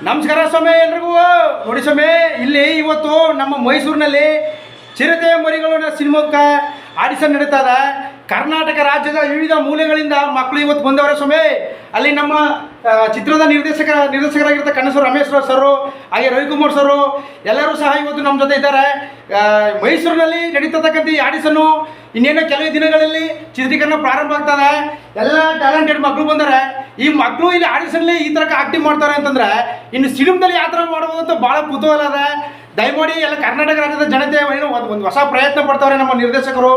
ನಮಸ್ಕಾರ ಸ್ವಾಮಿ, ಎಲ್ರಿಗೂ ನೋಡಿ ಸ್ವಾಮಿ. ಇಲ್ಲಿ ಇವತ್ತು ನಮ್ಮ ಮೈಸೂರಿನಲ್ಲಿ ಚಿರತೆ ಮರಿಗಳು ಸಿನಿಮಾಕ್ಕೆ ಆಡಿಷನ್ ನಡೀತಾ ಇದೆ. ಕರ್ನಾಟಕ ರಾಜ್ಯದ ವಿವಿಧ ಮೂಲೆಗಳಿಂದ ಮಕ್ಕಳು ಇವತ್ತು ಬಂದವರೆ ಸ್ವಾಮಿ. ಅಲ್ಲಿ ನಮ್ಮ ಚಿತ್ರದ ನಿರ್ದೇಶಕರಾಗಿರ್ತ ಕನಸು ರಮೇಶ್ ಸರು, ಹಾಗೆ ರವಿಕುಮಾರ್ ಸರು ಎಲ್ಲರೂ ಸಹ ಇವತ್ತು ನಮ್ಮ ಜೊತೆ ಇದ್ದಾರೆ. ಮೈಸೂರಿನಲ್ಲಿ ನಡೀತಕ್ಕಂಥ ಈ ಆಡಿಷನ್ನು ಇನ್ನೇನೋ ಕೆಲವೇ ದಿನಗಳಲ್ಲಿ ಚಿತ್ರೀಕರಣ ಪ್ರಾರಂಭ ಆಗ್ತದೆ. ಎಲ್ಲ ಟ್ಯಾಲೆಂಟೆಡ್ ಮಕ್ಕಳು ಬಂದರೆ ಈ ಮಕ್ಕಳು ಇಲ್ಲಿ ಆಡಿಷನ್ಲಿ ಈ ಥರ ಆಕ್ಟಿಂಗ್ ಮಾಡ್ತಾರೆ ಅಂತಂದರೆ ಇನ್ನು ಸಿನಿಮಾದಲ್ಲಿ ಯಾವ ಥರ ಮಾಡ್ಬೋದು ಅಂತ ಭಾಳ ಕುತೂಹಲ ಅದ. ದಯಮಾಡಿ ಎಲ್ಲ ಕರ್ನಾಟಕ ರಾಜ್ಯದ ಜನತೆ ಒಂದು ಹೊಸ ಪ್ರಯತ್ನ ಪಡ್ತಾವ್ರೆ ನಮ್ಮ ನಿರ್ದೇಶಕರು.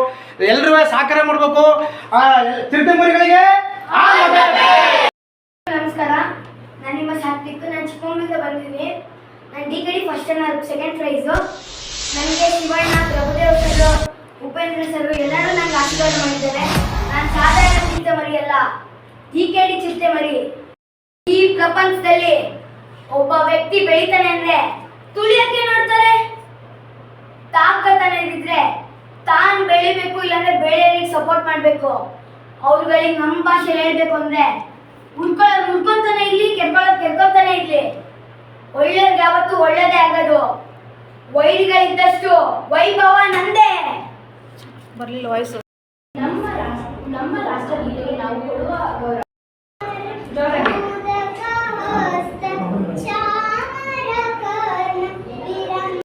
ಎಲ್ಲರೂ ಸಹಕಾರ ಮಾಡಬೇಕು. ಚಿರತೆ ಮರಿಗಳಿಗೆ ನಮಸ್ಕಾರ, ನಾನು ನಿಮ್ಮ ಸಾತ್ವಿಕ್. ನಾನು ಚಿಕ್ಕಮಗಳೂರಿಂದ ಬಂದಿದ್ದೀನಿ. ನಾನು DKD first standard second price. ನನಗೆ ಶಿವಣ್ಣ, ಪ್ರಭುದೇವ್ ಸರ್, ಉಪೇಂದ್ರ ಸರ್ ಎಲ್ಲರೂ ನನಗೆ ಆಶೀರ್ವಾದ ಮಾಡಿದ್ದಾರೆ. ನಾನು ಸಾಧಾರಣ ಚಿರತೆ ಮರಿ ಅಲ್ಲ, DKD ಚಿರತೆ ಮರಿ. ಈ ಪ್ರಪಂಚದಲ್ಲಿ ಒಬ್ಬ ವ್ಯಕ್ತಿ ಬೆಳಿತಾನೆ ಅಂದ್ರೆ ತುಳಿಯಕ್ಕೆ ನೋಡ್ತಾರೆ. ತಾಕತ್ತನಿದ್ರೆ ತಾನು ಬೆಳಿಬೇಕು, ಇಲ್ಲಾಂದ್ರೆ ಬೇರೆಯವರಿಗೆ ಸಪೋರ್ಟ್ ಮಾಡಬೇಕು. ಅವ್ರುಗಳಿಗೆ ನಮ್ಮ ಭಾಷೆಯಲ್ಲಿ ಹೇಳ್ಬೇಕು ಅಂದ್ರೆ ಉಳ್ಕೊಂತಾನೆ ಇರ್ಲಿ, ಕೆರ್ಕೊಳ್ತಾನೆ ಇರ್ಲಿ. ಒಳ್ಳೆಯವ್ರಿಗೆ ಯಾವತ್ತು ಒಳ್ಳೇದೇ ಆಗೋದು. ವೈರಿಗಳಿದ್ದಷ್ಟು ವೈಭವ ನಂದೇ. ಬರಲಿಲ್ಲ ವಾಯ್ಸು.